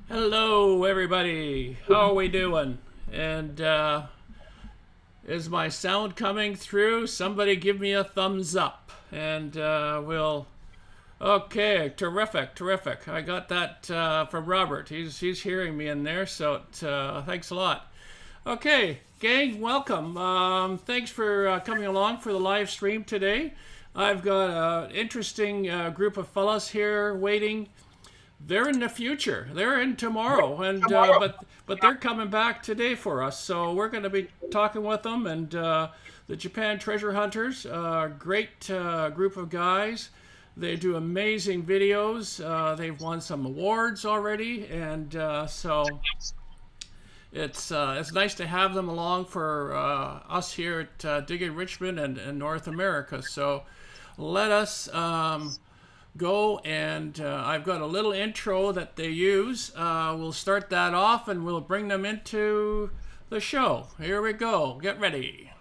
Hello, everybody. How are we doing? And is my sound coming through? Somebody give me a thumbs up, and we'll. Okay, terrific, terrific. I got that from Robert. He's hearing me in there, so thanks a lot. Okay, gang, welcome. Thanks for coming along for the live stream today. I've got an interesting group of fellas here waiting. They're in the future. They're in tomorrow, and but they're coming back today for us. So we're going to be talking with them and the Japan Treasure Hunters. Great group of guys. They do amazing videos. They've won some awards already, and so it's nice to have them along for us here at Digging Richmond and North America. So let us. Go and I've got a little intro that they use. We'll start that off and we'll bring them into the show. Here we go. Get ready.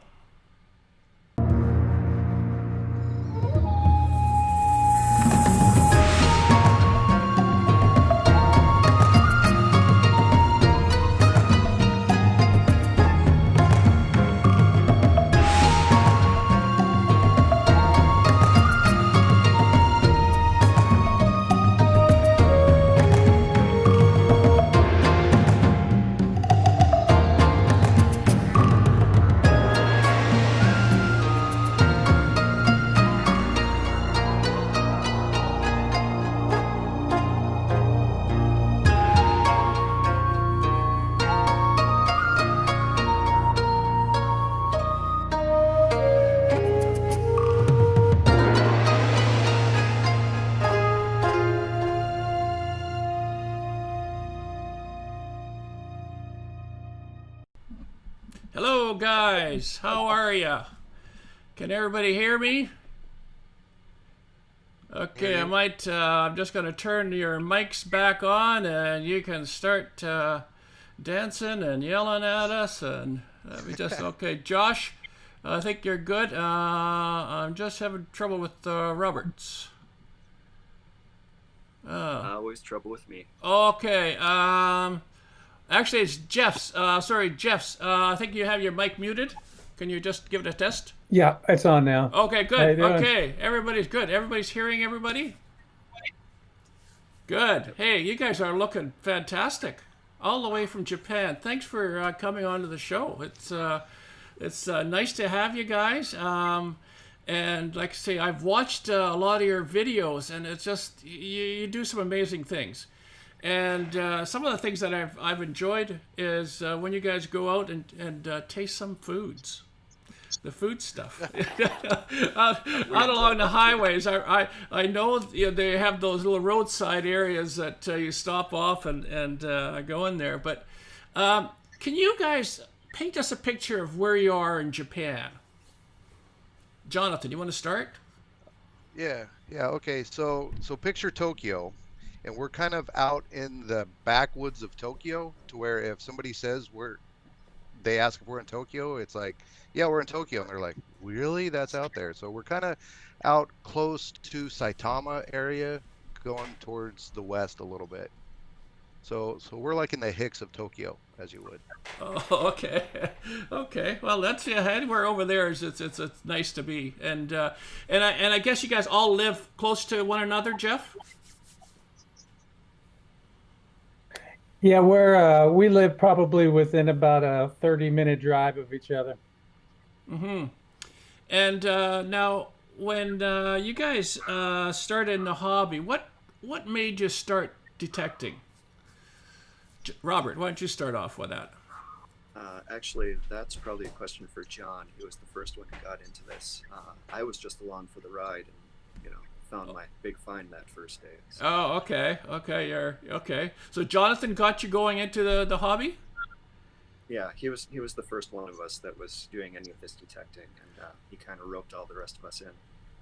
Hello, guys. How are ya? Can everybody hear me? Okay, I'm just going to turn your mics back on and you can start dancing and yelling at us. And let me just, okay, Josh, I think you're good. I'm just having trouble with Roberts. Always trouble with me. Okay, actually, it's Jeff's. Sorry, Jeff's. I think you have your mic muted. Can you just give it a test? Yeah, it's on now. Okay, How you good. doing? Okay, everybody's good. Everybody's hearing everybody? Good. Hey, you guys are looking fantastic. All the way from Japan. Thanks for coming on to the show. It's nice to have you guys. And like I say, I've watched a lot of your videos, and it's just, you do some amazing things. And some of the things that I've enjoyed is when you guys go out and taste some foods, the food stuff. out along the highways. I know, they have those little roadside areas that you stop off and go in there. But can you guys paint us a picture of where you are in Japan? Jonathan, you want to start? Yeah, okay. So picture Tokyo, and we're kind of out in the backwoods of Tokyo, to where if somebody says they ask if we're in Tokyo, it's like, yeah, we're in Tokyo, and they're like, really? That's out there. So we're kind of out close to Saitama area, going towards the west a little bit. So we're like in the Hicks of Tokyo, as you would. Oh, okay, okay. Well, that's anywhere over there. It's nice to be, and I guess you guys all live close to one another, Jeff. Yeah, we live probably within about a 30-minute drive of each other. Mm-hmm. And now, when you guys started in the hobby, what made you start detecting? Robert, why don't you start off with that? Actually, that's probably a question for John. He was the first one who got into this. I was just along for the ride, and found my big find that first day. So. Oh, okay, you're okay. So Jonathan got you going into the hobby? Yeah, he was the first one of us that was doing any of this detecting, and he kind of roped all the rest of us in.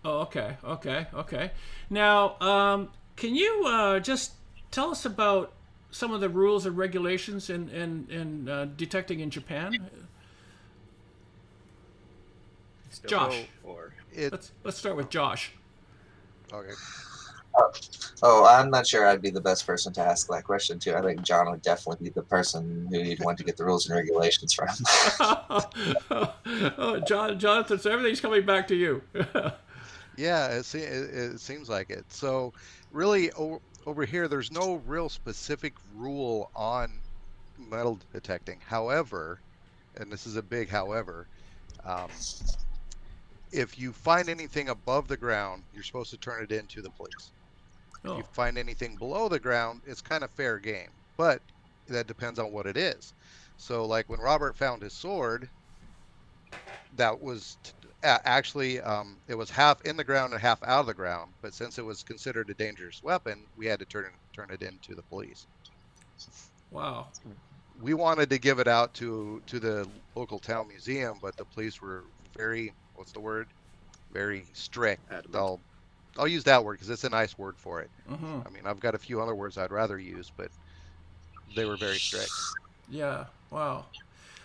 Oh, okay. Now, can you just tell us about some of the rules and regulations in detecting in Japan? Still Josh. Or Let's start with Josh. Okay. Oh, I'm not sure I'd be the best person to ask that question to. I think John would definitely be the person who you'd want to get the rules and regulations from. Oh, Jonathan, so everything's coming back to you. Yeah, it seems like it. So really over here, there's no real specific rule on metal detecting. However, and this is a big however, um, if you find anything above the ground, you're supposed to turn it in to the police. If you Oh, find anything below the ground, it's kind of fair game, but that depends on what it is. So like when Robert found his sword, that was actually it was half in the ground and half out of the ground, but since it was considered a dangerous weapon, we had to turn it in to the police. wow. We wanted to give it out to the local town museum, but the police were very, what's the word, very strict. Adamant. I'll use that word because it's a nice word for it. Mm-hmm. I mean, I've got a few other words I'd rather use, but they were very strict. Yeah. Wow.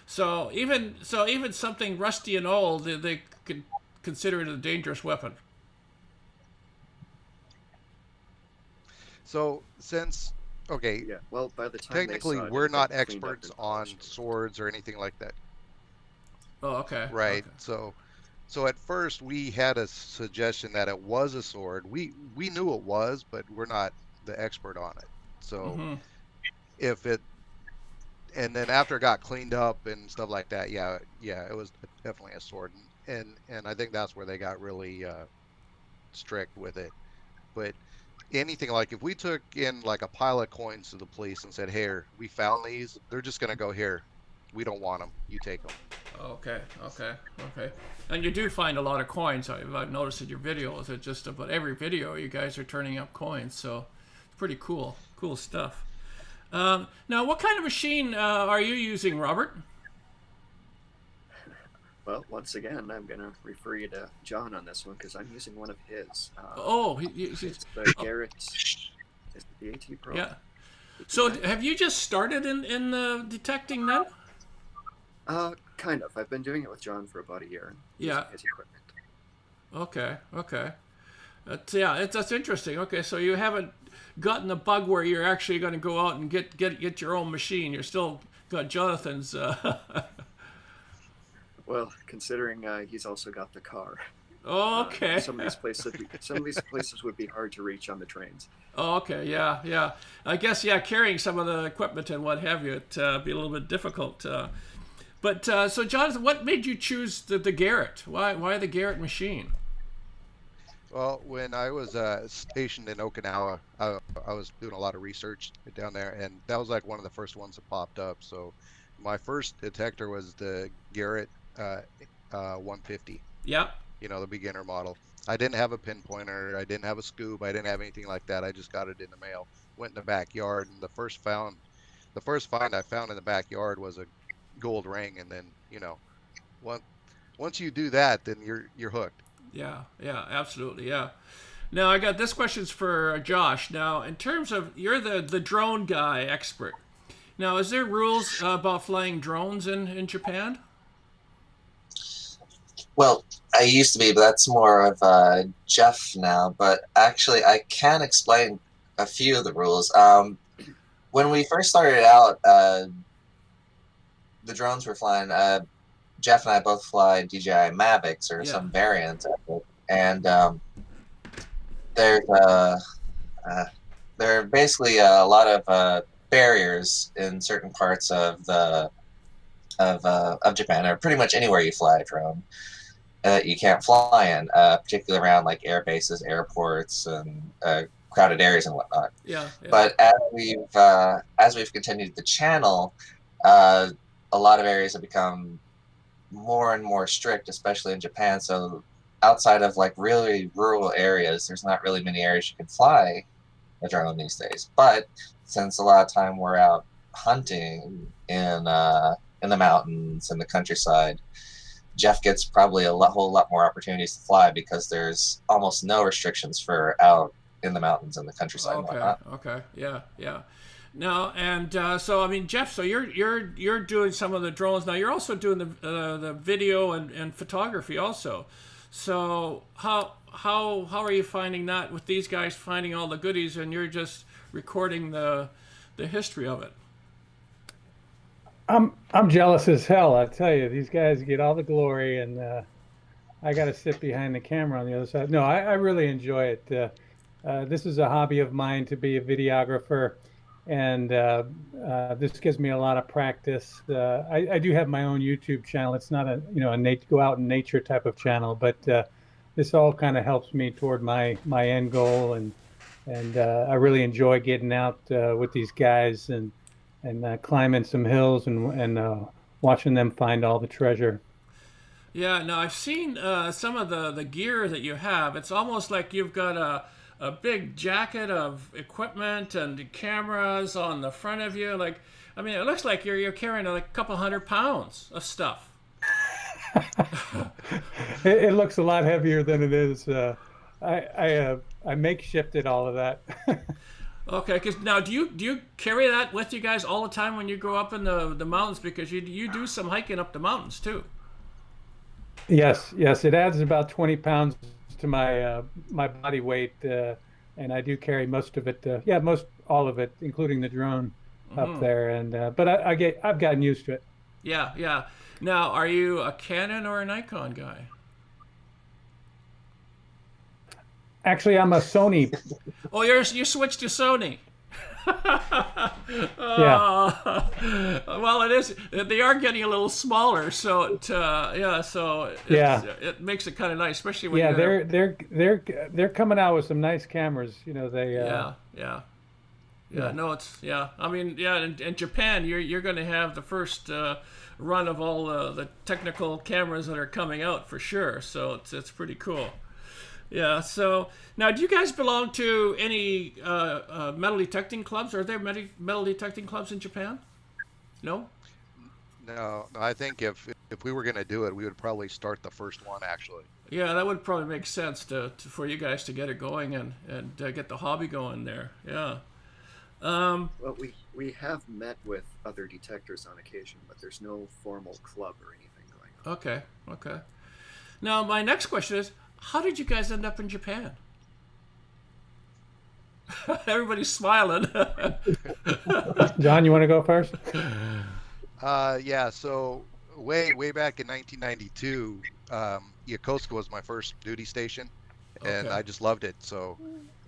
So even something rusty and old, they could consider it a dangerous weapon. So since, okay, Yeah. Well, by the time technically they saw it, we're it not had cleaned up experts and on polished. swords or anything like that, Oh, okay. right? Okay. So at first we had a suggestion that it was a sword. We knew it was, but we're not the expert on it. So Mm-hmm. if it, and then after it got cleaned up and stuff like that, yeah, it was definitely a sword, and I think that's where they got really strict with it. But anything like if we took in like a pile of coins to the police and said, "Here, we found these," they're just gonna go, "Here, we don't want them. You take them." Okay. Okay. Okay. And you do find a lot of coins. I've noticed in your videos that just about every video you guys are turning up coins. So it's pretty cool. Cool stuff. Now, what kind of machine are you using, Robert? Well, once again, I'm going to refer you to John on this one because I'm using one of his. Oh, It's the Garrett. Is it the AT Pro? yeah. So have you just started in the detecting then? Kind of. I've been doing it with John for about a year and Yeah. using his equipment. Okay. Okay. That's interesting. Okay, so you haven't gotten the bug where you're actually going to go out and get your own machine. You're still got Jonathan's. Well, considering he's also got the car. Okay. Some of these places would be hard to reach on the trains. Oh, okay. Yeah. Yeah. I guess carrying some of the equipment and what have you, it'd be a little bit difficult. But so Jonathan, what made you choose the Garrett? Why the Garrett machine? Well, when I was stationed in Okinawa, I was doing a lot of research down there, and that was like one of the first ones that popped up. So my first detector was the Garrett 150, Yeah. you know, the beginner model. I didn't have a pinpointer, I didn't have a scoop, I didn't have anything like that. I just got it in the mail, went in the backyard, and the first find I found in the backyard was a gold ring, and then, you know, once you do that, then you're hooked. Yeah, yeah, absolutely, yeah. Now I got this question's for Josh. Now, in terms of you're the drone guy expert. Now, is there rules about flying drones in Japan? Well, I used to be, but that's more of Jeff now. But actually, I can explain a few of the rules. When we first started out, the drones were flying. Jeff and I both fly DJI Mavics or some variant of it, and there's there are basically a lot of barriers in certain parts of Japan, or pretty much anywhere you fly a drone. You can't fly in, particularly around like air bases, airports, and crowded areas and whatnot. Yeah. But as we've continued the channel, a lot of areas have become more and more strict, especially in Japan. So outside of like really rural areas, there's not really many areas you can fly a drone these days. But since a lot of time we're out hunting in the mountains and the countryside, Jeff gets probably whole lot more opportunities to fly because there's almost no restrictions for out in the mountains and the countryside and whatnot. Okay. Yeah. Now and so I mean, Jeff, so you're doing some of the drones now. You're also doing the video and photography also. So how are you finding that with these guys finding all the goodies and you're just recording the history of it? I'm jealous as hell. I tell you, these guys get all the glory, and I got to sit behind the camera on the other side. No, I really enjoy it. This is a hobby of mine to be a videographer, and this gives me a lot of practice. I do have my own YouTube channel. It's not a go out in nature type of channel, but this all kind of helps me toward my end goal, and I really enjoy getting out with these guys and climbing some hills and watching them find all the treasure. Yeah, now I've seen some of the gear that you have. It's almost like you've got a big jacket of equipment and cameras on the front of you. Like, I mean, it looks like you're carrying like a couple 100 pounds of stuff. It looks a lot heavier than it is. I makeshifted all of that. Okay, because now do you carry that with you guys all the time when you go up in the mountains? Because you do some hiking up the mountains too. Yes, yes, it adds about 20 pounds to my body weight, and I do carry most of it. Yeah, most all of it, including the drone up there. And but I've gotten used to it. Yeah, yeah. Now, are you a Canon or a Nikon guy? Actually, I'm a Sony. Oh, you switched to Sony. Yeah. Well, it is. They are getting a little smaller, so it makes it kind of nice, especially when they're coming out with some nice cameras. They yeah. No, it's I mean, in Japan, you're going to have the first run of all the technical cameras that are coming out for sure. So it's pretty cool. Yeah. So now, do you guys belong to any metal detecting clubs? Are there metal detecting clubs in Japan? No. No, I think if we were going to do it, we would probably start the first one actually. Yeah, that would probably make sense for you guys to get it going and get the hobby going there. Yeah. Well, we have met with other detectors on occasion, but there's no formal club or anything going on. Okay. Now, my next question is, how did you guys end up in Japan? Everybody's smiling. John, you want to go first? Yeah. So way back in 1992, Yokosuka was my first duty station, and I just loved it. So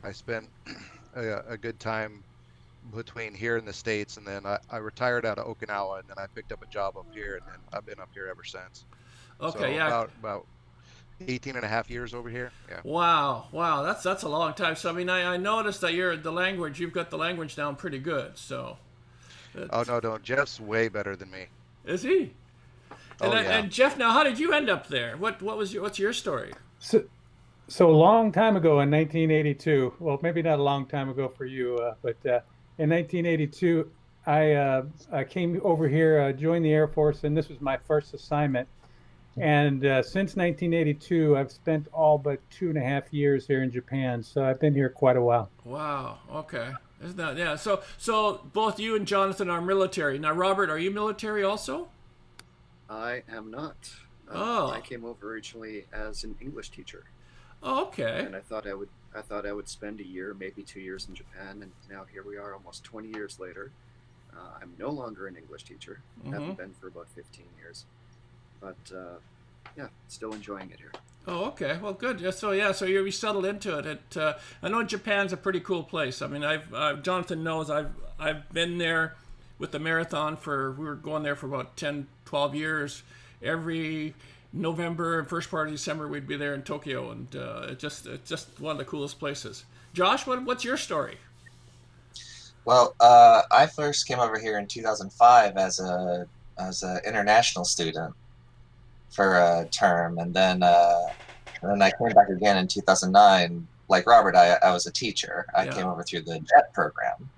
I spent a good time between here in the States, and then I retired out of Okinawa, and then I picked up a job up here, and then I've been up here ever since. Okay, so yeah. About 18 and a half years over here. Yeah. Wow, that's a long time. So I mean, I noticed that you've got the language down pretty good. So. Oh no, don't. Jeff's way better than me. Is he? Yeah. And Jeff, now how did you end up there? What's your story? So a long time ago in 1982. Well, maybe not a long time ago for you, but in 1982, I came over here, joined the Air Force, and this was my first assignment. And since 1982, I've spent all but 2.5 years here in Japan. So I've been here quite a while. Wow. Okay. Isn't that, yeah. So both you and Jonathan are military. Now, Robert, are you military also? I am not. I came over originally as an English teacher. Oh, okay. And I thought I would spend a year, maybe 2 years in Japan, and now here we are, almost 20 years later. I'm no longer an English teacher. Haven't been for about 15 years. But yeah, still enjoying it here. Oh, okay. Well, good. So you're settled into it. I know Japan's a pretty cool place. I mean, Jonathan knows I've been there with the marathon we were going there for about 10, 12 years. Every November and first part of December, we'd be there in Tokyo, and it's just one of the coolest places. Josh, what's your story? Well, I first came over here in 2005 as an international student for a term, and then I came back again in 2009. Like Robert, I was a teacher. I came over through the JET program,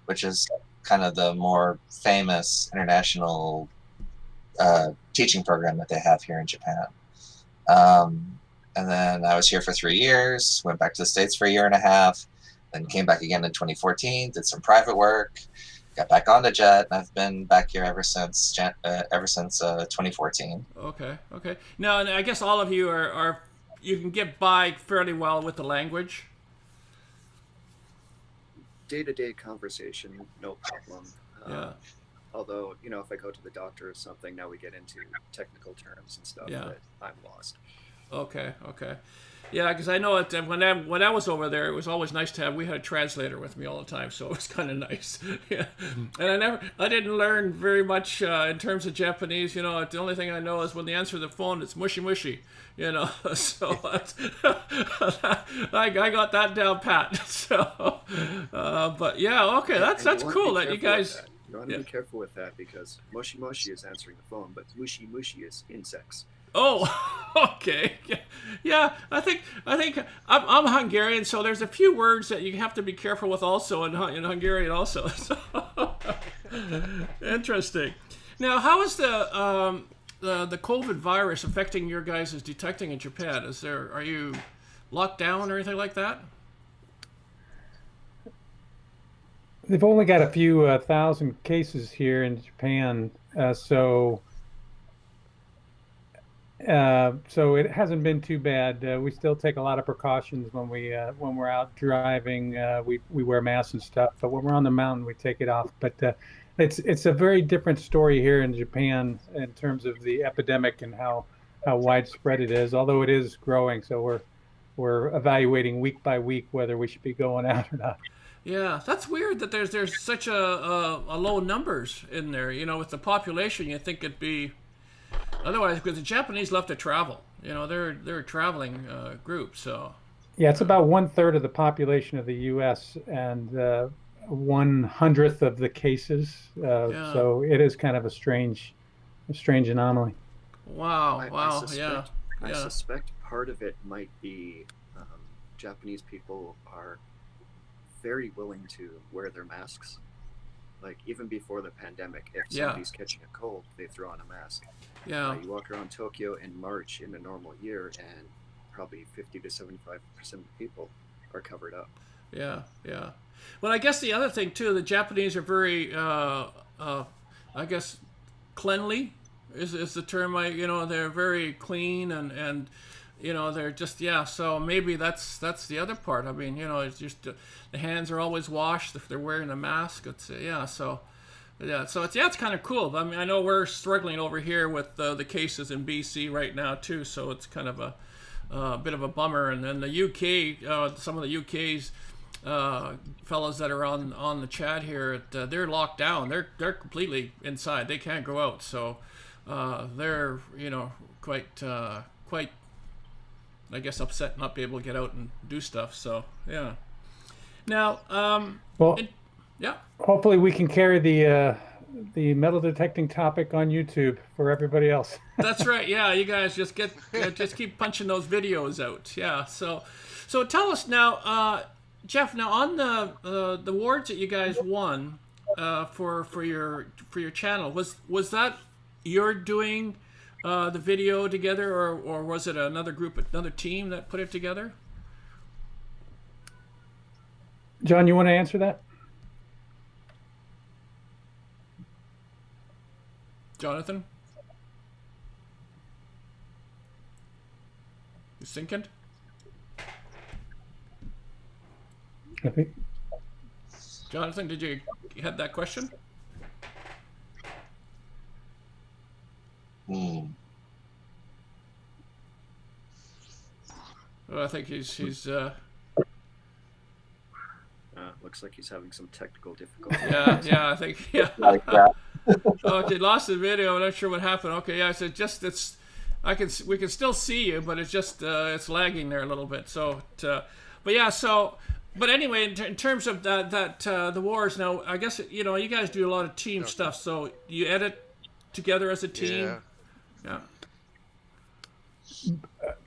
which is kind of the more famous international teaching program that they have here in Japan. And then I was here for 3 years, went back to the States for 1.5 years, then came back again in 2014, did some private work, got back on the jet, and I've been back here ever since 2014. Okay. Now, and I guess all of you are you can get by fairly well with the language. Day-to-day conversation, no problem. Yeah. Although, you know, if I go to the doctor or something, now we get into technical terms and stuff Yeah. that I'm lost. Okay. Yeah, because I know that when I was over there, it was always nice to have. We had a translator with me all the time, so it was kind of nice. Yeah, and I didn't learn very much in terms of Japanese. You know, the only thing I know is when they answer the phone, it's mushy mushy. You know, so I got that down pat. So, but yeah, okay, that's cool that you guys. You want to be careful with that because moshi moshi is answering the phone, but mushi mushi is insects. Oh, okay. Yeah, I think I'm Hungarian, so there's a few words that you have to be careful with also in Hungarian also. So, interesting. Now, how is the COVID virus affecting your guys' detecting in Japan? Are you locked down or anything like that? They've only got a few thousand cases here in Japan, so it hasn't been too bad. We still take a lot of precautions when we're out driving. We wear masks and stuff, but when we're on the mountain, we take it off. But it's a very different story here in Japan in terms of the epidemic and how widespread it is. Although it is growing, so we're evaluating week by week whether we should be going out or not. Yeah, that's weird that there's such a low numbers in there. You know, with the population, you think it'd be otherwise, because the Japanese love to travel. You know, they're a traveling group. So yeah, it's about 1/3 of the population of the U.S. and 1/100th of the cases. Yeah. So it is kind of a strange anomaly. Wow. I suspect part of it might be Japanese people are very willing to wear their masks. Like even before the pandemic, if somebody's catching a cold, they throw on a mask. Yeah. You walk around Tokyo in March in a normal year, and probably 50 to 75% of the people are covered up. Yeah. Well, I guess the other thing too, the Japanese are very, I guess, cleanly is the term. They're very clean and you know, they're just, so maybe that's the other part. I mean, you know, it's just the hands are always washed if they're wearing a mask. It's so it's kind of cool. I mean, I know we're struggling over here with the cases in BC right now too, so it's kind of a bit of a bummer. And then the UK, some of the UK's fellows that are on the chat here, they're locked down. They're completely inside. They can't go out. So they're quite I guess upset not be able to get out and do stuff. So yeah. Now, hopefully we can carry the metal detecting topic on YouTube for everybody else. That's right. Yeah, you guys just keep punching those videos out. Yeah. So tell us now, Jeff. Now on the awards that you guys won for your channel, was that you're doing the video together, or was it another team that put it together? John, you want to answer that? Jonathan? You syncing? I think. Jonathan, did you had that question? Well, I think he's looks like he's having some technical difficulties. I think Like that. Okay, lost the video. I'm not sure what happened. Okay, yeah, so we can still see you, but it's just it's lagging there a little bit. So, but anyway, in terms of that the wars now, I guess you guys do a lot of team stuff. So you edit together as a team. Yeah.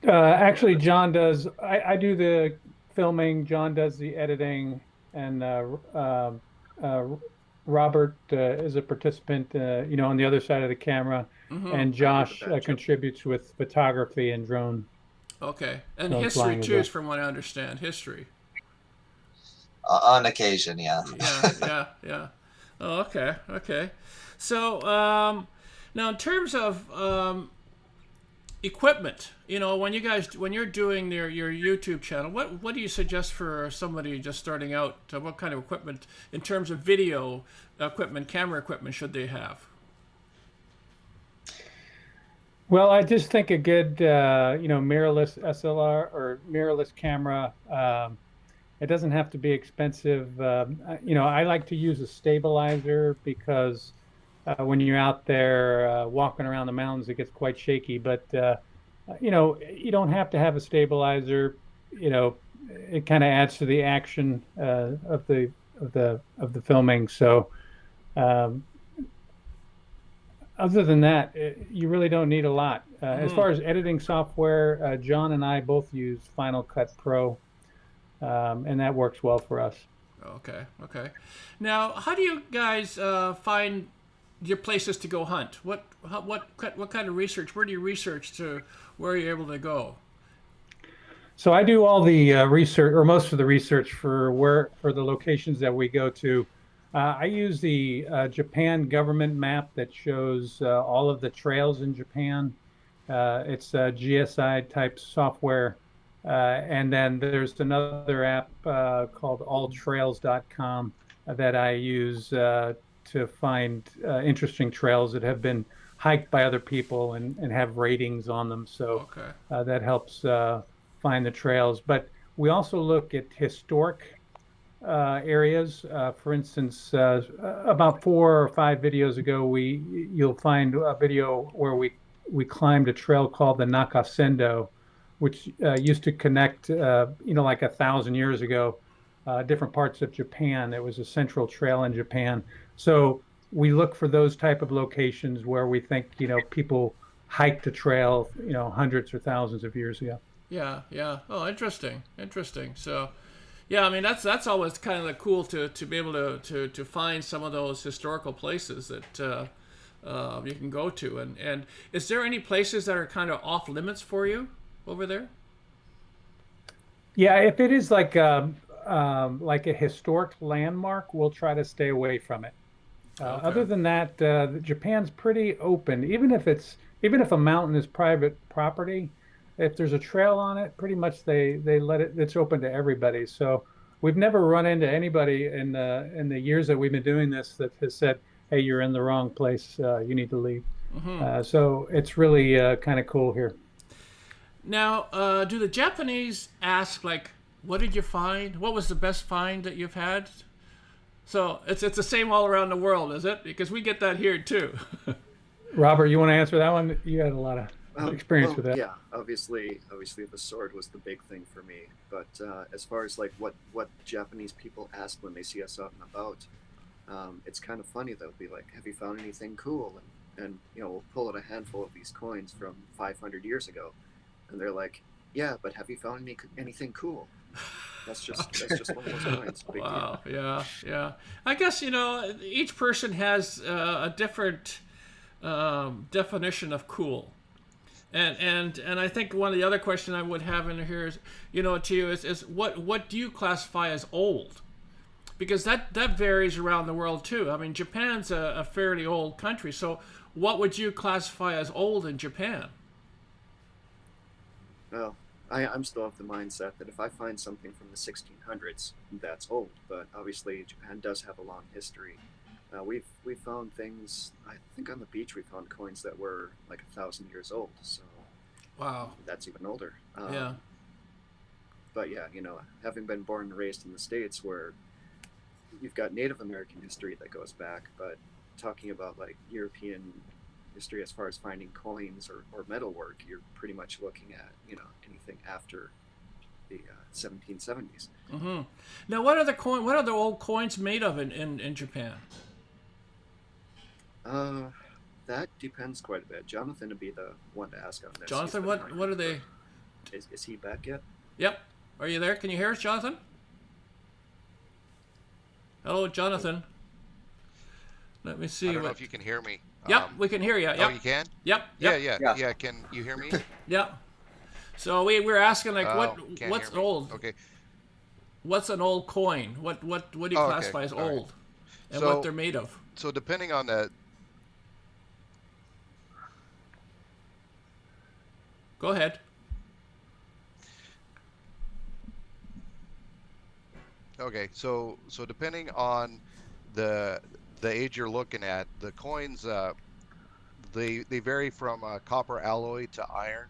Actually, John does. I do the filming. John does the editing, and Robert is a participant, on the other side of the camera, and Josh contributes with photography and drone. Okay, and history too, is from what I understand. History. On occasion, yeah. Yeah. Oh, okay. So now, in terms of equipment, when you're doing your YouTube channel, what do you suggest for somebody just starting out? What kind of equipment in terms of video equipment, camera equipment should they have? Well, I just think a good, mirrorless SLR or mirrorless camera. It doesn't have to be expensive. I like to use a stabilizer because when you're out there walking around the mountains, it gets quite shaky. But you don't have to have a stabilizer. It kind of adds to the action of the filming. So. Other than that, you really don't need a lot. As far as editing software, John and I both use Final Cut Pro, and that works well for us. Okay. Now, how do you guys find your places to go hunt? What kind of research? Where do you research to where you're able to go? So I do all the research, or most of the research for the locations that we go to. I use the Japan government map that shows all of the trails in Japan. It's a GSI type software. And then there's another app called alltrails.com that I use to find interesting trails that have been hiked by other people and have ratings on them. So that helps find the trails. But we also look at historic areas. For instance, about 4 or 5 videos ago, you'll find a video where we climbed a trail called the Nakasendo, which used to connect, like 1,000 years ago, different parts of Japan. It was a central trail in Japan. So we look for those type of locations where we think, people hiked a trail, hundreds or thousands of years ago. Yeah. Oh, interesting. So. Yeah, I mean that's always kind of cool to be able to find some of those historical places that you can go to. And is there any places that are kind of off limits for you over there? Yeah, if it is like a historic landmark, we'll try to stay away from it. Other than that, Japan's pretty open. Even if a mountain is private property, if there's a trail on it, pretty much they let it. It's open to everybody. So we've never run into anybody in the years that we've been doing this that has said, "Hey, you're in the wrong place. You need to leave." So it's really kind of cool here. Now, do the Japanese ask what did you find? What was the best find that you've had? So it's the same all around the world, is it? Because we get that here too. Robert, you want to answer that one? You had a lot of experience with that. Yeah, obviously the sword was the big thing for me. But as far as what Japanese people ask when they see us out and about, it's kind of funny. They'll be like, "Have you found anything cool?" And we'll pull out a handful of these coins from 500 years ago, and they're like, "Yeah, but have you found anything cool?" That's just one of those coins. Big Wow. deal. Yeah. I guess each person has a different definition of cool. And I think one of the other questions I would have in here is, to you is what do you classify as old? Because that varies around the world too. I mean, Japan's a fairly old country, so what would you classify as old in Japan? Well, I'm still of the mindset that if I find something from the 1600s, that's old. But obviously, Japan does have a long history. We've found things. I think on the beach we found coins that were like 1,000 years old. So, wow, that's even older. Yeah. But yeah, having been born and raised in the States, where you've got Native American history that goes back, but talking about European history as far as finding coins or metalwork, you're pretty much looking at anything after the 1770s. Now, what are the old coins made of in Japan? That depends quite a bit. Jonathan would be the one to ask on this. Jonathan, what are they? Is he back yet? Yep. Are you there? Can you hear us, Jonathan? Hello, Jonathan. Let me see. I don't know if you can hear me. Yep, we can hear you. Yep. Oh, you can? Yep. Yeah. Can you hear me? Yep. So we were asking what's hear me. old? Okay. What's an old coin? What do you classify as old? And what they're made of? So depending on the go ahead. Okay, so depending on the age you're looking at, the coins they vary from copper alloy to iron.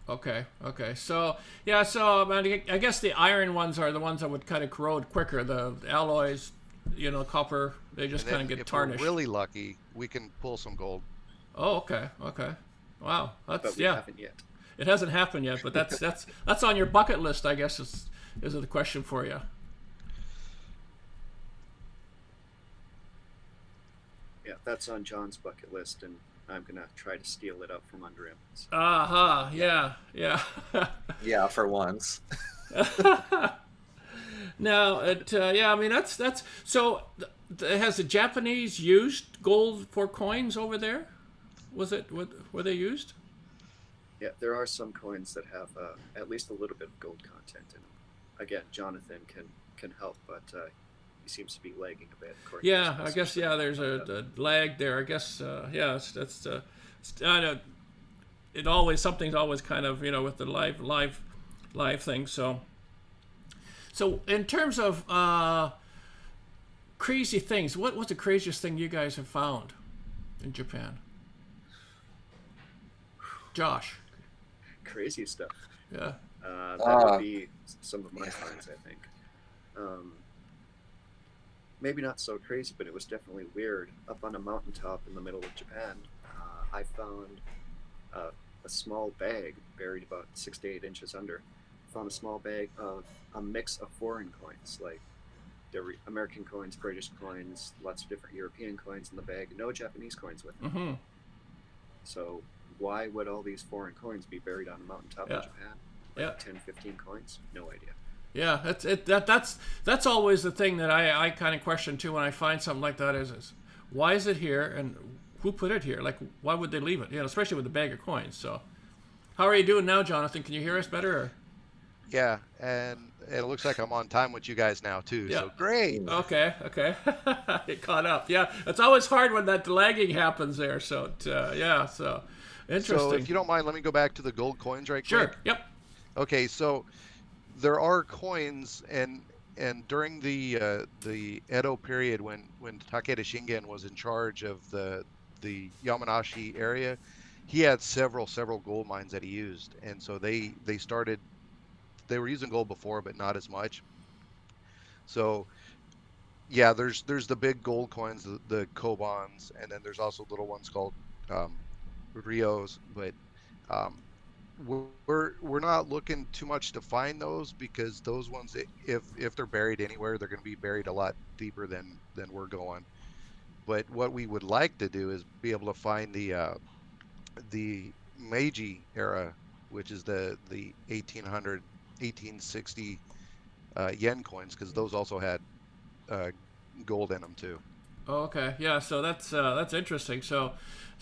Okay, okay. So, yeah, so I guess the iron ones are the ones that would kind of corrode quicker. The alloys, copper, they just And kind then of get if tarnished. we're really lucky, we can pull some gold. Oh, okay, okay. Wow, that's But we yeah. haven't yet. It hasn't happened yet, but that's on your bucket list, I guess. Is the question for you? Yeah, that's on John's bucket list, and I'm gonna try to steal it up from under him. So. Uh-huh, yeah, yeah. Yeah, for once. Now, yeah, I mean that's so. Has the Japanese used gold for coins over there? Were they used? Yeah, there are some coins that have at least a little bit of gold content in them. Again, Jonathan can help, but he seems to be lagging a bit. Yeah, I guess there's a lag there. I guess yeah, I know it always something's always kind of with the live thing. So in terms of crazy things, what's the craziest thing you guys have found in Japan? Josh. Crazy stuff. Yeah. That would be some of my finds, I think. Maybe not so crazy, but it was definitely weird. Up on a mountaintop in the middle of Japan, I found a small bag buried about 6 to 8 inches under. Found a small bag of a mix of foreign coins, like there were American coins, British coins, lots of different European coins in the bag, no Japanese coins with them. Mm-hmm. So why would all these foreign coins be buried on a mountaintop in Japan? Like 10, 15 coins? No idea. Yeah, that's always the thing that I kind of question too when I find something like that is why is it here and who put it here? Like, why would they leave it? Especially with a bag of coins. So, how are you doing now, Jonathan? Can you hear us better? Or? Yeah, and it looks like I'm on time with you guys now too. Yeah. So great. Okay. Get caught up. Yeah, it's always hard when that lagging happens there. So yeah, so interesting. So if you don't mind, let me go back to the gold coins right quick. Sure. Yep. Okay, so there are coins, and during the Edo period when Takeda Shingen was in charge of the Yamanashi area, he had several gold mines that he used, and so they were using gold before, but not as much. So yeah, there's the big gold coins, the kobans, and then there's also little ones called rios, but we're not looking too much to find those, because those ones, if they're buried anywhere, they're going to be buried a lot deeper than we're going. But what we would like to do is be able to find the Meiji era, which is the 1800 1860 yen coins, because those also had gold in them too. Oh, okay. Yeah. So that's interesting. So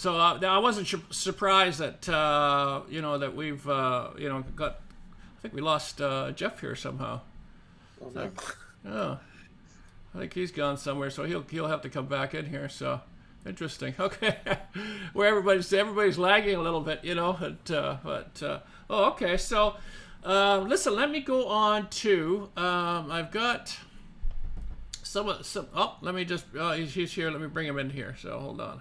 I wasn't surprised that that we've got. I think we lost Jeff here somehow. Oh, no. Oh, I think he's gone somewhere. So he'll have to come back in here. So interesting. Okay. Where everybody's lagging a little bit, but oh, okay. So listen, let me go on to I've got. Let me just. He's here. Let me bring him in here. So hold on.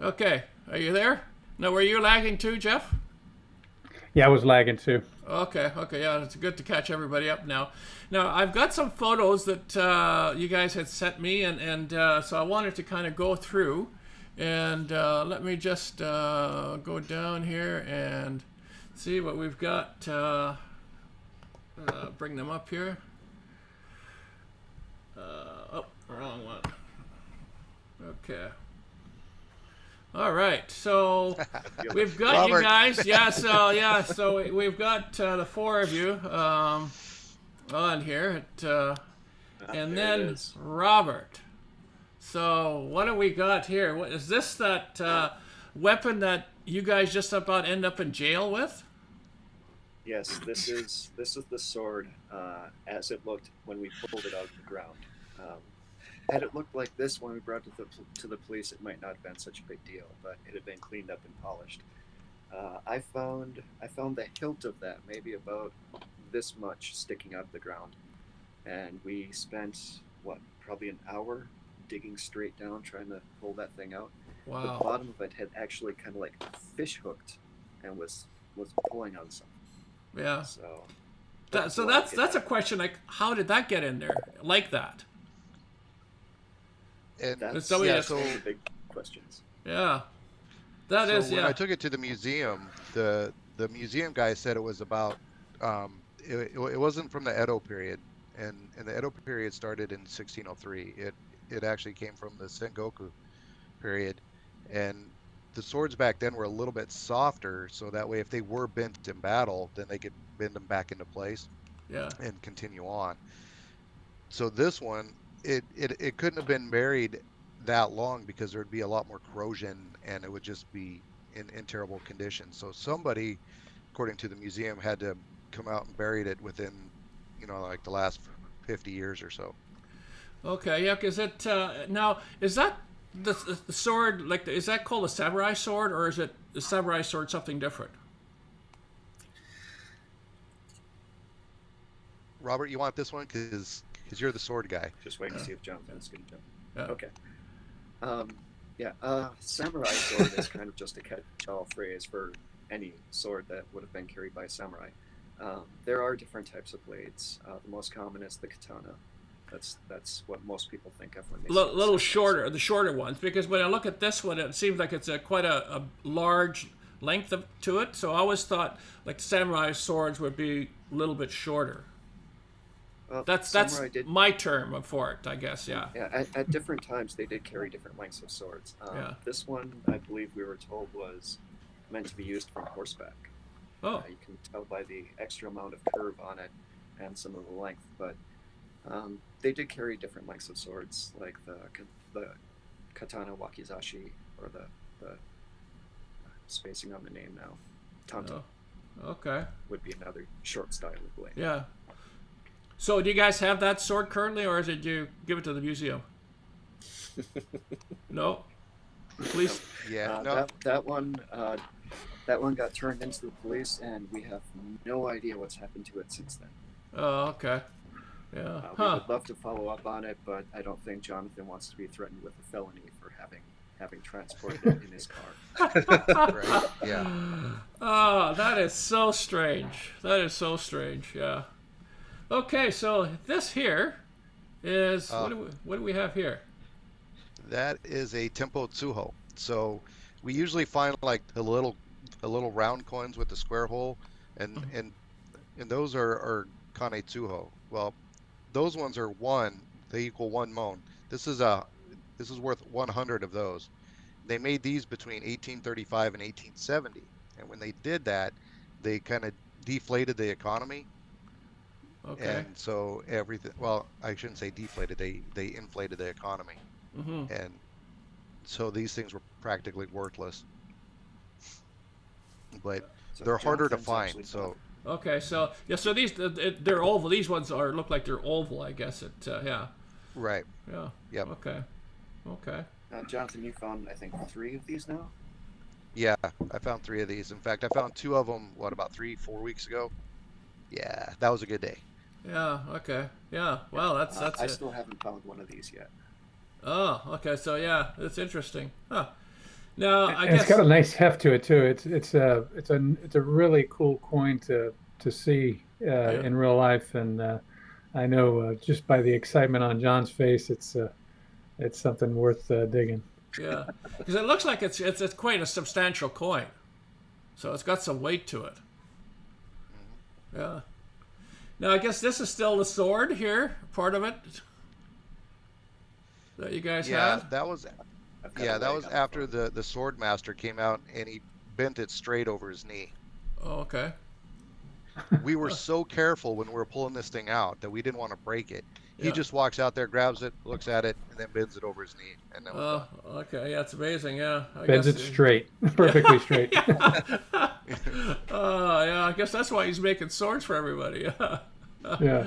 Okay, are you there? No, were you lagging too, Jeff? Yeah, I was lagging too. Okay. Yeah, it's good to catch everybody up now. Now I've got some photos that you guys had sent me, and so I wanted to kind of go through, and let me just go down here and see what we've got. Bring them up here. Wrong one. Okay. All right. So we've got Robert. you guys. Yeah. So we've got the four of you on here, and then Robert. So what do we got here? What is this? That weapon that you guys just about end up in jail with? Yes, this is the sword as it looked when we pulled it out of the ground. Had it looked like this when we brought it to the police, it might not have been such a big deal, but it had been cleaned up and polished. I found the hilt of that maybe about this much sticking out of the ground, and we spent probably an hour digging straight down trying to pull that thing out. Wow. The bottom of it had actually kind of like fish hooked and was pulling on something. Yeah. So that's a question, like, how did that get in there like that? And that's So, yeah, so one of the big questions. Yeah. That so is, when yeah. I took it to the museum, the museum guy said it was about it wasn't from the Edo period, and the Edo period started in 1603. It actually came from the Sengoku period, and the swords back then were a little bit softer, so that way if they were bent in battle, then they could bend them back into place Yeah. and continue on. So this one, it couldn't have been buried that long because there'd be a lot more corrosion and it would just be in terrible condition. So somebody, according to the museum, had to come out and buried it within, like the last 50 years or so. Okay, yeah, because now, is that the sword, like, is that called a samurai sword, or is it the samurai sword something different? Robert, you want this one because you're the sword guy. Just waiting to see if Jonathan's going to jump. Yeah. Okay. Samurai sword is kind of just a catch-all phrase for any sword that would have been carried by a samurai. There are different types of blades. The most common is the katana. That's what most people think of when they see Little the shorter, the shorter ones, because when I look at this one, it seems like it's quite a large length to it. So I always thought like samurai swords would be a little bit shorter. That's my term for it, I guess. Yeah. Yeah. At different times, they did carry different lengths of swords. Yeah. This one, I believe we were told, was meant to be used from horseback. Oh. You can tell by the extra amount of curve on it and some of the length, but they did carry different lengths of swords, like the katana wakizashi, or the spacing on the name now. Tanto. Oh. Okay. Would be another short style of blade. Yeah. So do you guys have that sword currently, or did you give it to the museum? No? Police? Yeah, no. That one got turned into the police, and we have no idea what's happened to it since then. Oh, okay. Yeah. We would love to follow up on it, but I don't think Jonathan wants to be threatened with a felony for having transported it in his car. Right? Yeah. Oh, that is so strange. That is so strange. Yeah. Okay, so this here is what do we have here? That is a tempo tsuho. So we usually find like the little round coins with the square hole, and those are kane tsuho. Well, those ones are one. They equal 1 mon. This is worth 100 of those. They made these between 1835 and 1870, and when they did that, they kind of deflated the economy. Okay. And so everything. Well, I shouldn't say deflated. They inflated the economy, and so these things were practically worthless. But they're harder to find. So. Okay, so yeah, so these they're oval. These ones look like they're oval, I guess. Yeah. Right. Yeah. Yep. Okay. Jonathan, you found, I think, 3 of these now? Yeah, I found 3 of these. In fact, I found 2 of them, about 3-4 weeks ago? Yeah, that was a good day. Yeah, okay. Yeah, well, that's I still haven't found one of these yet. Oh, okay, so yeah, that's interesting. Huh. Now, I guess guess... it's got a nice heft to it, too. It's a really cool coin to see in real life, and I know just by the excitement on John's face, it's something worth digging. Yeah, because it looks like it's quite a substantial coin, so it's got some weight to it. Yeah. Now I guess this is still the sword here, part of it that you guys have. That was after the sword master came out and he bent it straight over his knee. Oh, okay. We were so careful when we were pulling this thing out that we didn't want to break it. He Yeah. just walks out there, grabs it, looks at it, and then bends it over his knee. And then Okay, yeah, it's amazing. Yeah, Bends it straight, perfectly straight. Oh, yeah, I guess that's why he's making swords for everybody. Yeah.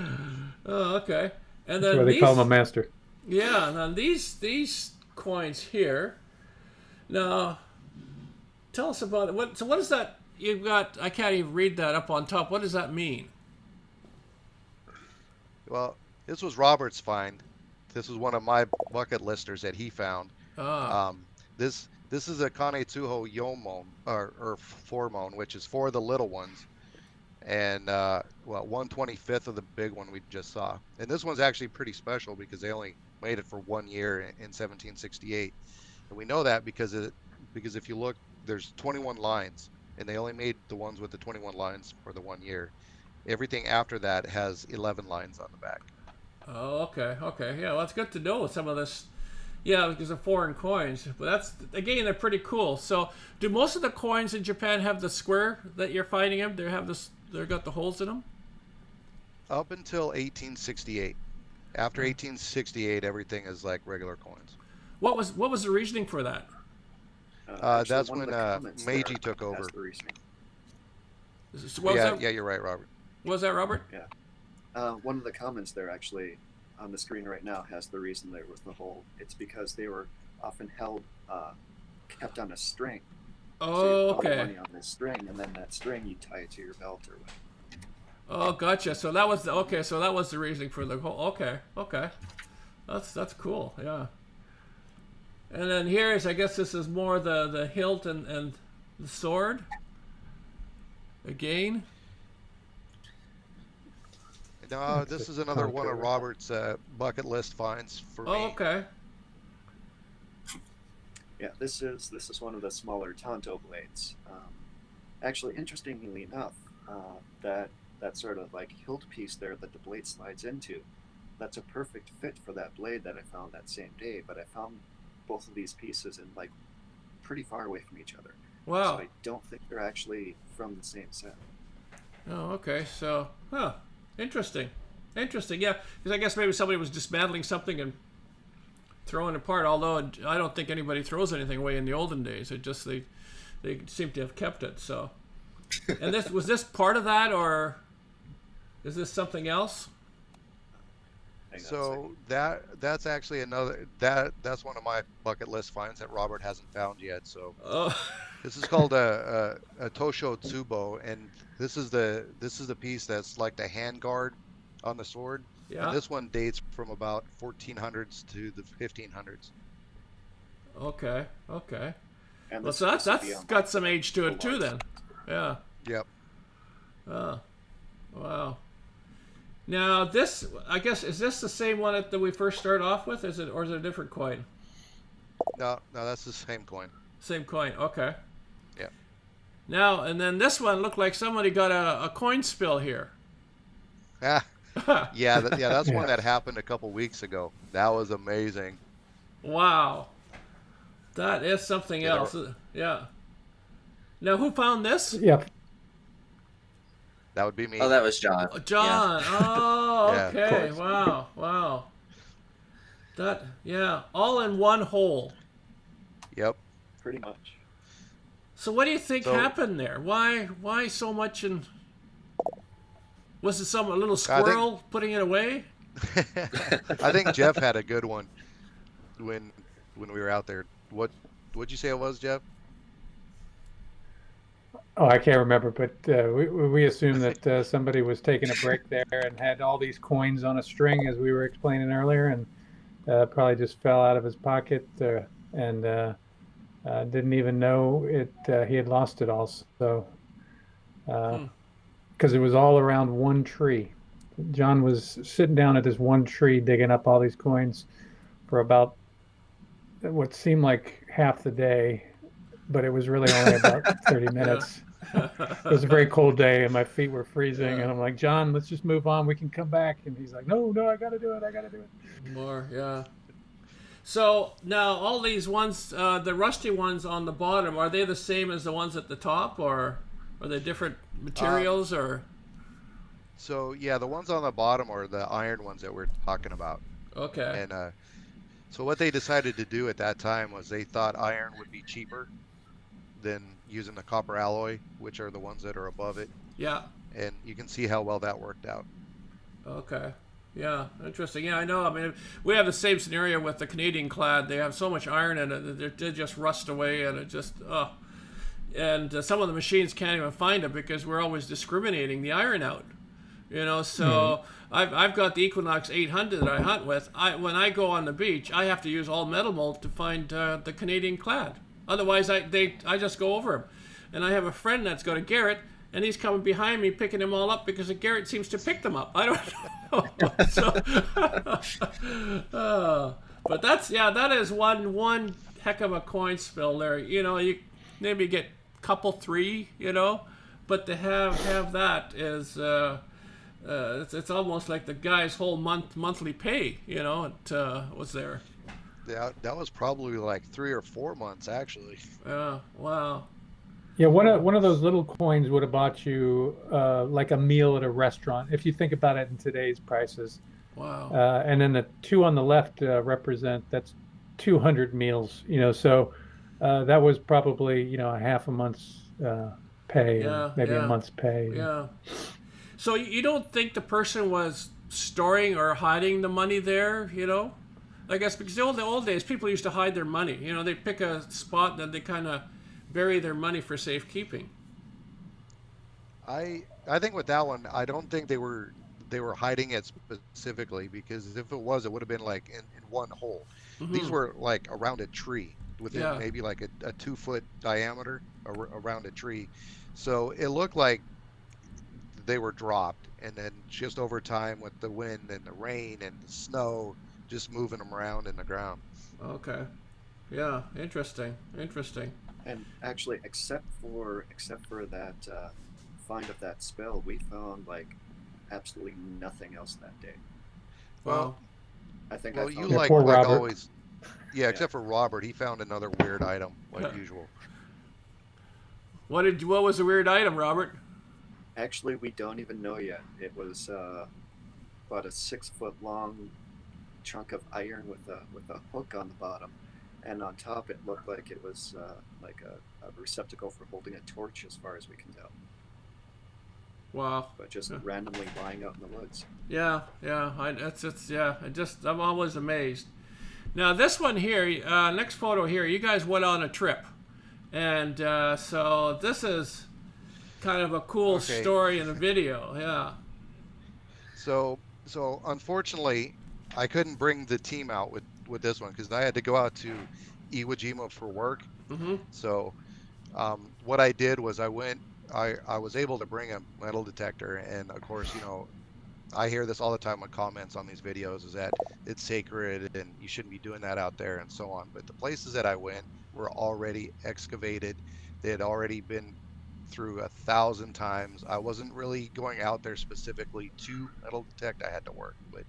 Oh, okay. And That's then why they call him a master. Yeah, now these coins here. Now, tell us about it. What is that you've got? I can't even read that up on top. What does that mean? Well, this was Robert's find. This was one of my bucket listers that he found. Ah. This is a Kanetsuho Yomon or Formon, which is for the little ones, and 1/25th of the big one we just saw. And this one's actually pretty special because they only made it for 1 year in 1768, and we know that because if you look, there's 21 lines, and they only made the ones with the 21 lines for the 1 year. Everything after that has 11 lines on the back. Oh, okay. Yeah, well, it's good to know some of this. Yeah, because of foreign coins. But that's, again, they're pretty cool. So, do most of the coins in Japan have the square that you're finding them? They've got the holes in them? Up until 1868. After 1868, everything is like regular coins. What was the reasoning for that? That's when Meiji took over. Yeah, you're right, Robert. What was that, Robert? Yeah. One of the comments there actually on the screen right now has the reason there was the hole. It's because they were often kept on a string. Oh, so you put okay. money on this string, and then that string you tie it to your belt or whatever. Oh, gotcha. So that was the reasoning for the hole. Okay. That's cool. Yeah. And then I guess this is more the hilt and the sword. Again. No, this is another one of Robert's bucket list finds for me. Oh, okay. Yeah, this is one of the smaller tanto blades. Actually, interestingly enough, that sort of like hilt piece there that the blade slides into, that's a perfect fit for that blade that I found that same day. But I found both of these pieces in like pretty far away from each other. Wow. So I don't think they're actually from the same set. Oh, okay. So, interesting. Yeah, because I guess maybe somebody was dismantling something and throwing it apart. Although I don't think anybody throws anything away in the olden days. It just they seem to have kept it. So, and was this part of that, or is this something else? So that's actually that's one of my bucket list finds that Robert hasn't found yet. So this is called a Tosho Tsubo, and this is the piece that's like the hand guard on the sword. Yeah. And this one dates from about 1400s to the 1500s. Okay. And Well, so that's got some age to it too, then. Yeah. Yep. Oh, wow. Now this, I guess, is this the same one that we first started off with? Or is it a different coin? No, that's the same coin. Same coin. Okay. Yeah. Now, and then this one looked like somebody got a coin spill here. Yeah, that's one that happened a couple weeks ago. That was amazing. Wow. That is something else. Yeah. Now, who found this? Yeah. That would be me. Oh, that was John. John. Yeah. Oh, Yeah, okay. of course. Wow. All in one hole. Yep. pretty much. So what do you think happened there? Why so much? And was it a little squirrel putting it away? I think Jeff had a good one when we were out there. What'd you say it was, Jeff? Oh, I can't remember, but we assumed that somebody was taking a break there and had all these coins on a string, as we were explaining earlier, and probably just fell out of his pocket and didn't even know he had lost it all. So, because it was all around one tree. John was sitting down at this one tree digging up all these coins for about what seemed like half the day, but it was really only about 30 minutes. It was a very cold day and my feet were freezing, and I'm like, John, let's just move on. We can come back. And he's like, no, I got to do it. More, yeah. So now all these ones, the rusty ones on the bottom, are they the same as the ones at the top, or are they different materials, or? So yeah, the ones on the bottom are the iron ones that we're talking about. Okay. And so what they decided to do at that time was they thought iron would be cheaper than using the copper alloy, which are the ones that are above it. Yeah. And you can see how well that worked out. Okay. Yeah, interesting. Yeah, I know. I mean, we have the same scenario with the Canadian clad. They have so much iron in it that they just rust away, and it just, and some of the machines can't even find it because we're always discriminating the iron out. So I've got the Equinox 800 that I hunt with. When I go on the beach, I have to use all metal mold to find the Canadian clad. Otherwise, I just go over them. And I have a friend that's got a Garrett, and he's coming behind me picking them all up because the Garrett seems to pick them up. I don't know. But that is one heck of a coin spill there. You maybe get a couple, 3, but to have that is it's almost like the guy's whole monthly pay. It was there. Yeah, that was probably like 3 or 4 months actually. Wow. Yeah, one of those little coins would have bought you like a meal at a restaurant, if you think about it in today's prices. Wow. And then the 2 on the left that's 200 meals. So that was probably a half a month's pay, or maybe a month's pay. Yeah. So you don't think the person was storing or hiding the money there? I guess because the old days people used to hide their money. They pick a spot and they kind of bury their money for safekeeping. I think with that one, I don't think they were hiding it specifically, because if it was, it would have been like in one hole. Mm-hmm. These were like around a tree within maybe like a 2-foot diameter around a tree. So it looked like they were dropped, and then just over time with the wind and the rain and the snow, just moving them around in the ground. Okay. Yeah. Interesting. And actually, except for that find of that spill, we found like absolutely nothing else that day. Well, I think well, I you found like Robert. always. Yeah, except for Robert, he found another weird item like usual. what was the weird item, Robert? Actually, we don't even know yet. It was about a 6-foot long chunk of iron with a hook on the bottom, and on top it looked like it was like a receptacle for holding a torch, as far as we can tell. Wow. But just randomly lying out in the woods. Yeah. I'm always amazed. Now this one here, next photo here, you guys went on a trip, and so this is kind of a cool story in the video. Yeah. So unfortunately, I couldn't bring the team out with this one because I had to go out to Iwo Jima for work. Mm-hmm. So what I did was I was able to bring a metal detector, and of course, I hear this all the time with comments on these videos, is that it's sacred and you shouldn't be doing that out there and so on. But the places that I went were already excavated. They had already been through 1,000 times. I wasn't really going out there specifically to metal detect. I had to work. But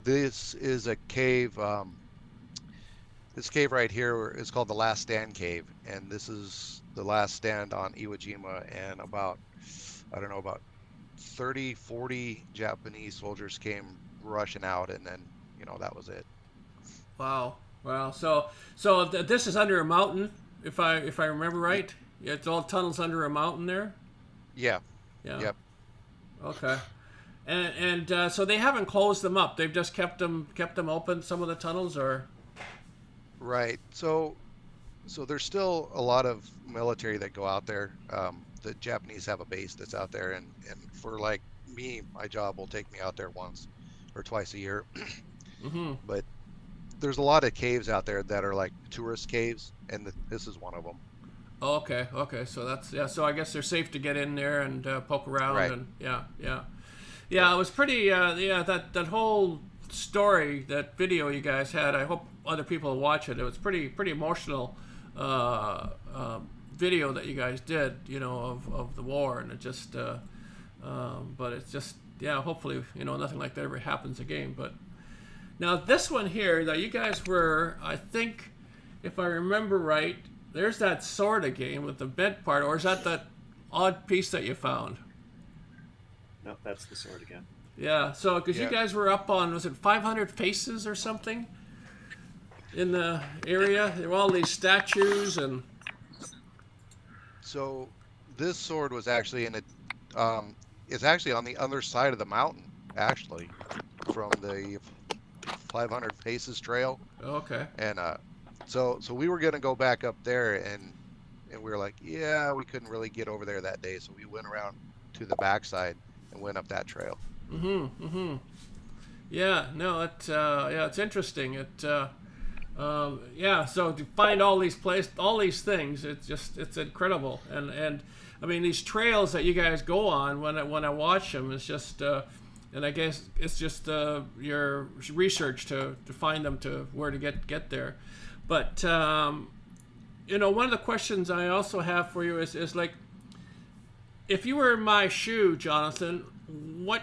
this is a cave. This cave right here is called the Last Stand Cave, and this is the last stand on Iwo Jima, and about 30, 40 Japanese soldiers came rushing out, and then that was it. Wow. So this is under a mountain, if I remember right. Yeah, it's all tunnels under a mountain there. Yeah. Yep. Okay. And so they haven't closed them up. They've just kept them open, some of the tunnels, or. Right. So there's still a lot of military that go out there. The Japanese have a base that's out there, and for like me, my job will take me out there once or twice a year. Mm-hmm. But there's a lot of caves out there that are like tourist caves, and this is one of them. Oh, okay. So that's So I guess they're safe to get in there and poke around, right. And yeah. It was pretty. That whole story, that video you guys had. I hope other people will watch it. It was pretty emotional video that you guys did. Of the war, and it just. But it's just hopefully nothing like that ever happens again. But now this one here that you guys were, I think, if I remember right, there's that sword again with the bent part, or is that odd piece that you found? No, that's the sword again. Yeah, so because you guys were up on, was it 500 faces or something in the area? There were all these statues and. So this sword was actually it's actually on the other side of the mountain, actually, from the 500 Faces Trail. Okay. And so we were gonna go back up there and we were like, yeah, we couldn't really get over there that day, so we went around to the backside and went up that trail. Yeah, no, it's interesting. Yeah, so to find all these things, it's incredible. And I mean, these trails that you guys go on, when I watch them, it's just, and I guess it's just your research to find them, to where to get there. But you know, one of the questions I also have for you is like, if you were in my shoe, Jonathan, what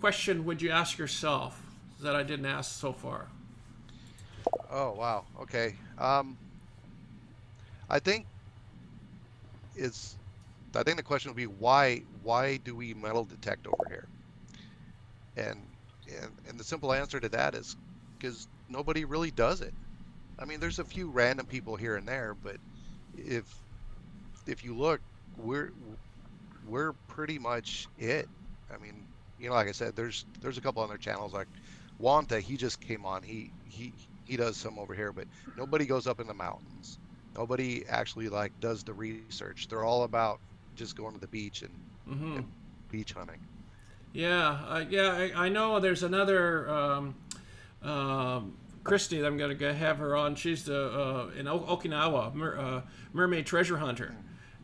question would you ask yourself that I didn't ask so far? Oh, wow. Okay. I think the question would be, why do we metal detect over here? And the simple answer to that is because nobody really does it. I mean, there's a few random people here and there, but if you look, we're pretty much it. I mean, you know, like I said, there's a couple other channels like Wanta. He just came on. He does some over here, but nobody goes up in the mountains. Nobody actually like does the research. They're all about just going to the beach and beach hunting. Yeah, I know there's another Christy that I'm going to have her on. She's in Okinawa, mermaid treasure hunter.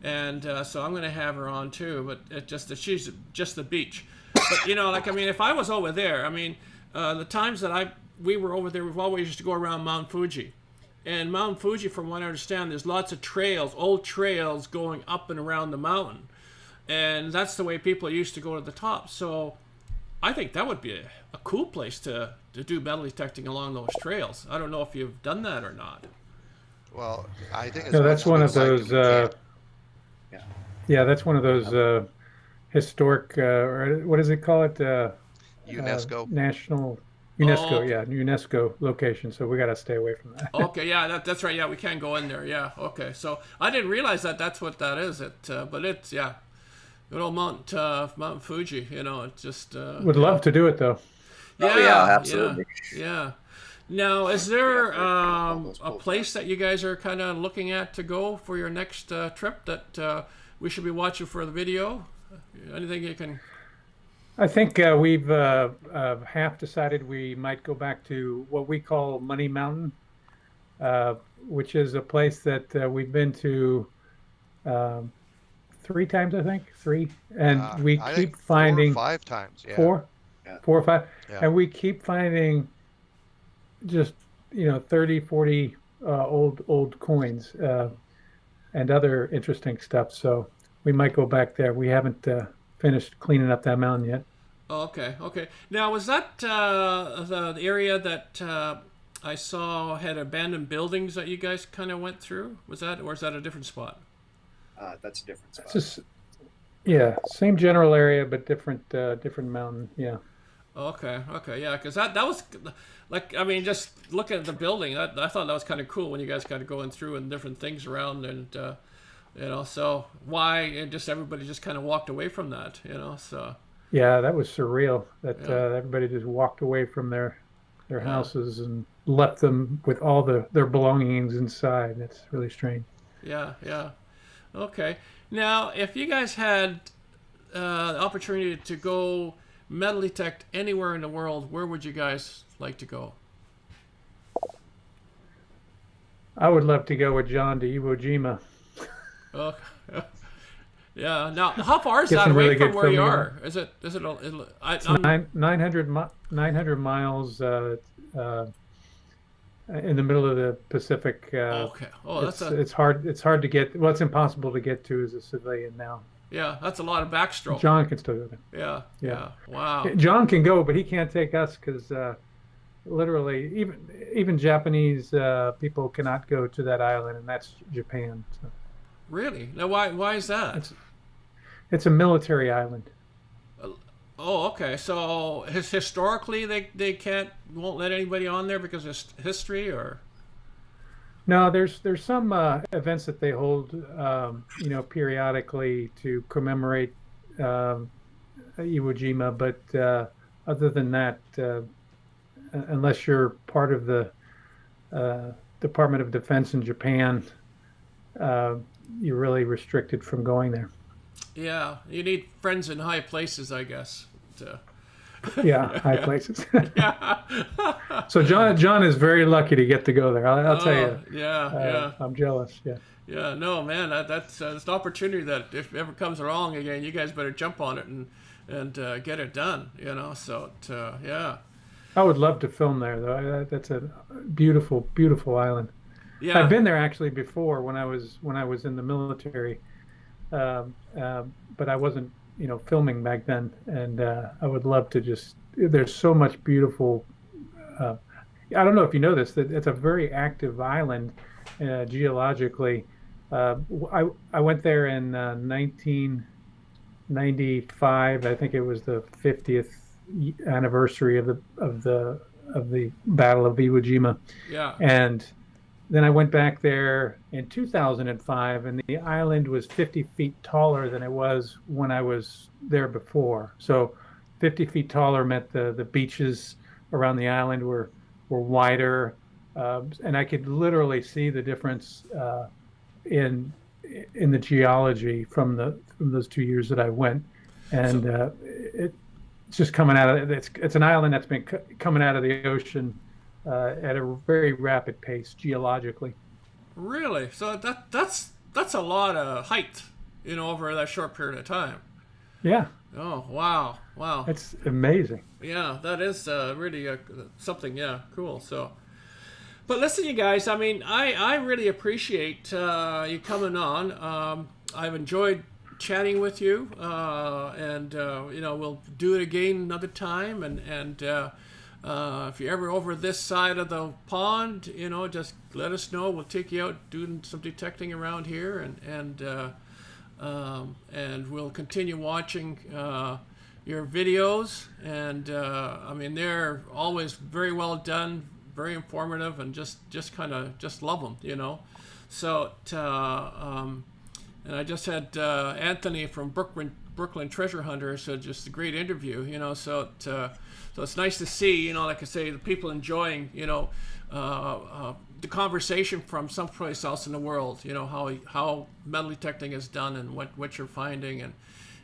And so I'm going to have her on too, but she's just the beach. But, you know, like, I mean, if I was over there, I mean, the times that we were over there, we've always used to go around Mount Fuji. And Mount Fuji, from what I understand, there's lots of trails, old trails going up and around the mountain. And that's the way people used to go to the top. So I think that would be a cool place to do metal detecting along those trails. I don't know if you've done that or not. Well, I think that's one of those. Yeah, that's one of those historic, or what does it call it? UNESCO. National UNESCO, Oh, yeah, UNESCO location. So we got to stay away from that. okay, yeah, that's right. Yeah, we can't go in there. Yeah, okay. So I didn't realize that's what that is. But it's, yeah, good old Mount Fuji. You know, it just. Would love to do it though. Yeah, yeah, absolutely. Yeah. Now, is there a place that you guys are kind of looking at to go for your next trip that we should be watching for the video? Anything you can? I think we've half decided we might go back to what we call Money Mountain, which is a place that we've been to 3 times, I think, 3, and we keep finding 4 or 5 times. Yeah. 4, Yeah. 4 or 5, Yeah. and we keep finding just 30, 40 old coins and other interesting stuff. So we might go back there. We haven't finished cleaning up that mountain yet. Oh, okay. Now, was that the area that I saw had abandoned buildings that you guys kind of went through? Was that, or is that a different spot? That's a different spot. It's just, yeah, same general area, but different mountain. Yeah. Okay, yeah, because that was, like, I mean, just looking at the building, I thought that was kind of cool when you guys kind of going through and different things around, and you know, so why, and just everybody just kind of walked away from that, you know, so. Yeah, that was surreal. That Yeah. everybody just walked away from their houses and left them with all their belongings inside. That's really strange. Yeah. Okay. Now, if you guys had the opportunity to go metal detect anywhere in the world, where would you guys like to go? I would love to go with John to Iwo Jima. Okay. Yeah. Now, how far is Get that some away really from good where you filming are? Is it? It's 900 miles in the middle of the Pacific. Okay. Oh, it's hard. It's hard to get. Well, it's impossible to get to as a civilian now. yeah. That's a lot of backstroke. John can still go there. Yeah. Wow. John can go, but he can't take us because literally, even Japanese people cannot go to that island, and that's Japan. So Really? Now, why is that? it's a military island. Oh, okay. So historically, they won't let anybody on there because of history, or? No, there's some events that they hold, periodically to commemorate Iwo Jima, but other than that, unless you're part of the Department of Defense in Japan, you're really restricted from going there. Yeah, you need friends in high places, I guess. Yeah, high places. Yeah. So John is very lucky to get to go there. I'll tell Oh, you. yeah. I'm jealous. Yeah. Yeah, no, man, that's an opportunity that if it ever comes along again, you guys better jump on it and get it done. So yeah, I would love to film there, though. That's a beautiful, beautiful island. yeah. I've been there actually before when I was in the military, but I wasn't, filming back then. And I would love to just. There's so much beautiful. I don't know if you know this, that it's a very active island geologically. I went there in 1995. I think it was the 50th anniversary of the Battle of Iwo Jima. Yeah. And then I went back there in 2005, and the island was 50 feet taller than it was when I was there before. So 50 feet taller meant the beaches around the island were wider, and I could literally see the difference in the geology from those 2 years that I went, and it's just coming out of it's an island that's been coming out of the ocean at a very rapid pace geologically. Really? So that's a lot of height, over that short period of time. Yeah. Oh, wow. It's amazing. Yeah, that is really something. Yeah, cool. So, but listen, you guys. I mean, I really appreciate you coming on. I've enjoyed chatting with you, and we'll do it again another time. And if you're ever over this side of the pond, just let us know. We'll take you out doing some detecting around here, and we'll continue watching your videos. And I mean, they're always very well done, very informative, and just kind of love them, So and I just had Anthony from Brooklyn Treasure Hunters, so just a great interview, So it's nice to see, like I say, the people enjoying, the conversation from someplace else in the world, how metal detecting is done and what you're finding,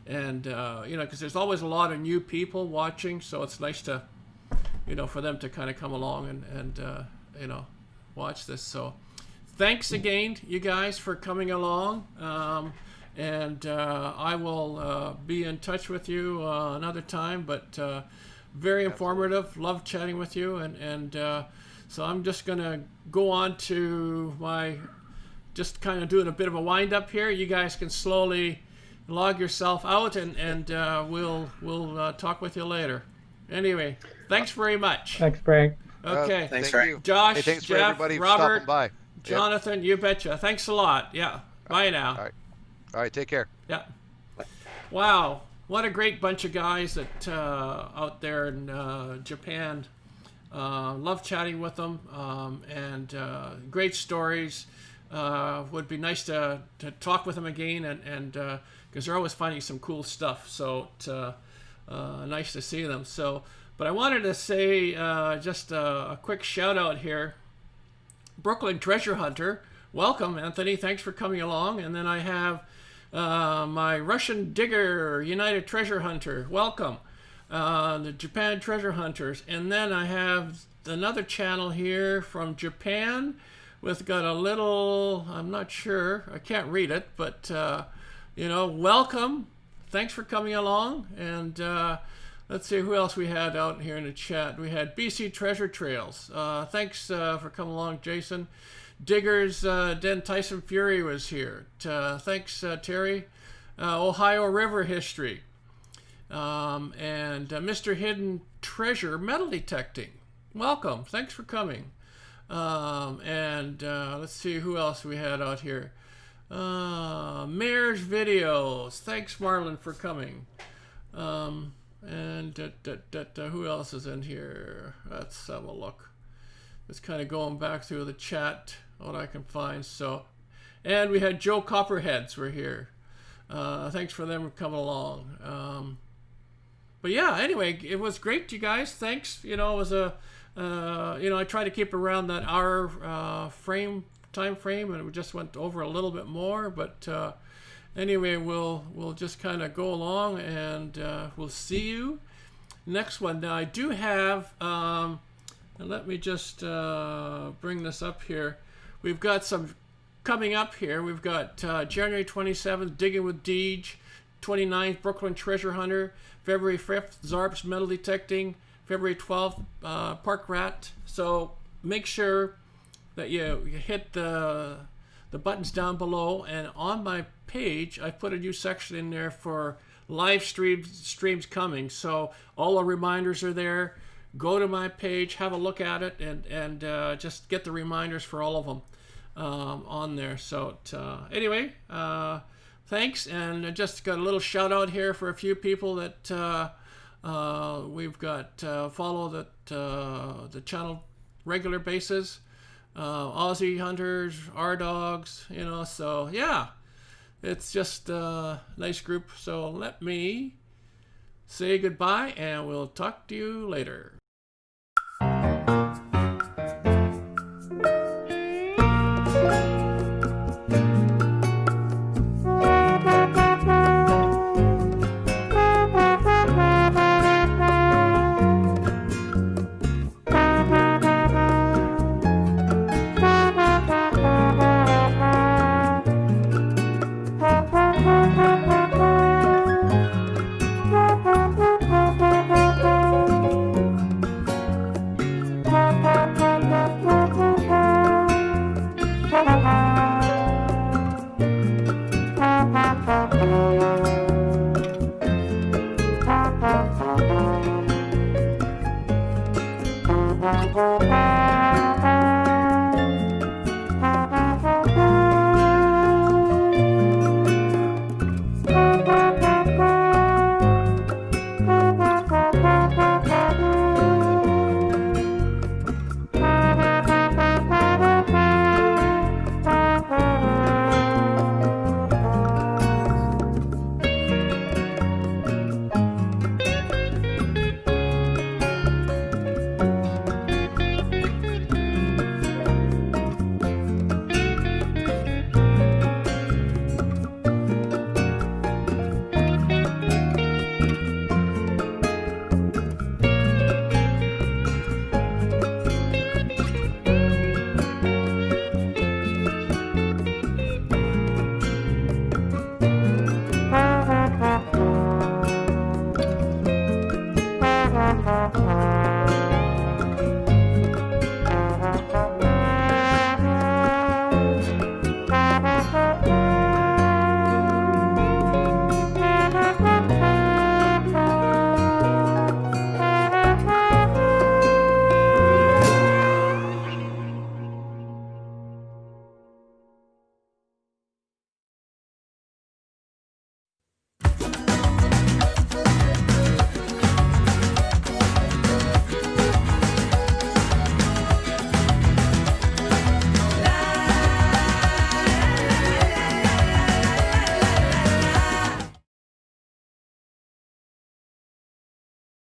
and because there's always a lot of new people watching, so it's nice to, for them to kind of come along and watch this. So thanks again, you guys, for coming along, and I will be in touch with you another time, but very informative. Love chatting with you, and so I'm just gonna go on to just kind of doing a bit of a wind up here. You guys can slowly log yourself out, and we'll talk with you later. Anyway, thanks very much. Thanks, Frank. Okay. Thanks, Thank Frank. you. Josh, Hey, thanks for Jeff, everybody Robert, stopping by. Jonathan, you betcha. Thanks a lot. Yeah. Bye now. All right, take care. Yeah. Wow. What a great bunch of guys that out there in Japan. Love chatting with them, and great stories. Would be nice to talk with them again, and because they're always finding some cool stuff. So nice to see them. So, but I wanted to say just a quick shout out here. Brooklyn Treasure Hunter, welcome, Anthony. Thanks for coming along. And then I have my Russian Digger, United Treasure Hunter, welcome. The Japan Treasure Hunters. And then I have another channel here from Japan with got a little, I'm not sure, I can't read it, but welcome. Thanks for coming along. And let's see who else we had out here in the chat. We had BC Treasure Trails. Thanks for coming along, Jason. Diggers, Den Tyson Fury was here. Thanks, Terry. Ohio River History. And Mr. Hidden Treasure Metal Detecting. Welcome. Thanks for coming. And let's see who else we had out here. Mayor's Videos. Thanks, Marlon, for coming. And who else is in here? Let's have a look. It's kind of going back through the chat, what I can find. So, and we had Joe Copperheads were here. Thanks for them coming along. But yeah, anyway, it was great, you guys. Thanks. It was I try to keep around that hour frame time frame, and we just went over a little bit more. But anyway, we'll just kind of go along, and we'll see you next one. Now I do have, and let me just bring this up here. We've got some coming up here. We've got January 27th, Digging with Deej. 29th, Brooklyn Treasure Hunter. February 5th, Zarp's Metal Detecting. February 12th, Park Rat. So make sure that you hit the buttons down below, and on my page I put a new section in there for live streams coming. So all the reminders are there. Go to my page, have a look at it, and just get the reminders for all of them on there. So anyway, thanks, and I just got a little shout out here for a few people that we've got follow the channel regular basis. Aussie Hunters, R-Dogs, you know, so yeah, it's just a nice group. So let me say goodbye, and we'll talk to you later.